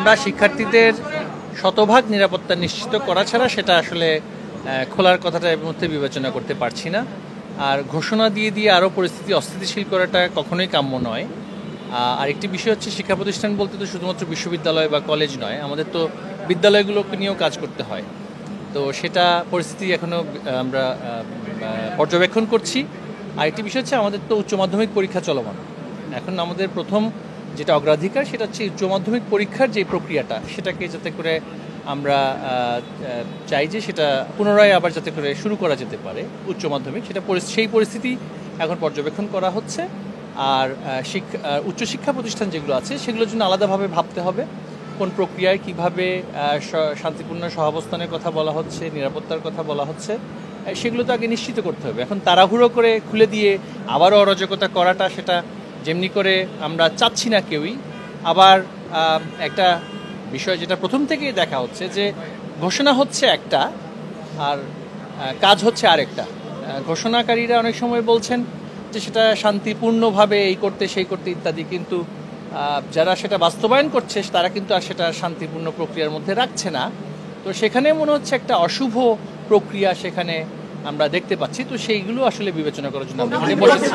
আমরা শিক্ষার্থীদের শতভাগ নিরাপত্তা নিশ্চিত করা ছাড়া সেটা আসলে খোলার কথাটা এর মধ্যে বিবেচনা করতে পারছি না। আর ঘোষণা দিয়ে আরও পরিস্থিতি অস্থিতিশীল করাটা কখনোই কাম্য নয়। আরেকটি বিষয় হচ্ছে, শিক্ষা প্রতিষ্ঠান বলতে তো শুধুমাত্র বিশ্ববিদ্যালয় বা কলেজ নয়, আমাদের তো বিদ্যালয়গুলোকে নিয়েও কাজ করতে হয়। তো সেটা পরিস্থিতি এখনও আমরা পর্যবেক্ষণ করছি। আরেকটি বিষয় হচ্ছে, আমাদের তো উচ্চ মাধ্যমিক পরীক্ষা চলমান। এখন আমাদের প্রথম যেটা অগ্রাধিকার সেটা হচ্ছে উচ্চ মাধ্যমিক পরীক্ষার যে প্রক্রিয়াটা, সেটাকে যাতে করে আমরা চাই যে সেটা পুনরায় আবার যাতে করে শুরু করা যেতে পারে উচ্চ মাধ্যমিক, সেই পরিস্থিতি এখন পর্যবেক্ষণ করা হচ্ছে। আর উচ্চশিক্ষা প্রতিষ্ঠান যেগুলো আছে সেগুলোর জন্য আলাদাভাবে ভাবতে হবে কোন প্রক্রিয়ায় কীভাবে শান্তিপূর্ণ সহাবস্থানের কথা বলা হচ্ছে, নিরাপত্তার কথা বলা হচ্ছে, সেগুলো তো আগে নিশ্চিত করতে হবে। এখন তাড়াহুড়ো করে খুলে দিয়ে আবারও অরাজকতা করাটা, সেটা যেমনি করে আমরা চাচ্ছি না কেউই। আবার একটা বিষয় যেটা প্রথম থেকেই দেখা হচ্ছে যে ঘোষণা হচ্ছে একটা আর কাজ হচ্ছে আরেকটা। ঘোষণাকারীরা অনেক সময় বলছেন যে সেটা শান্তিপূর্ণভাবে এই করতে সেই করতে ইত্যাদি, কিন্তু যারা সেটা বাস্তবায়ন করছে তারা কিন্তু আর সেটা শান্তিপূর্ণ প্রক্রিয়ার মধ্যে রাখছে না। তো সেখানে মনে হচ্ছে একটা অশুভ প্রক্রিয়া সেখানে আমরা দেখতে পাচ্ছি। তো সেইগুলো আসলে বিবেচনা করার জন্য আমরা বসেছি।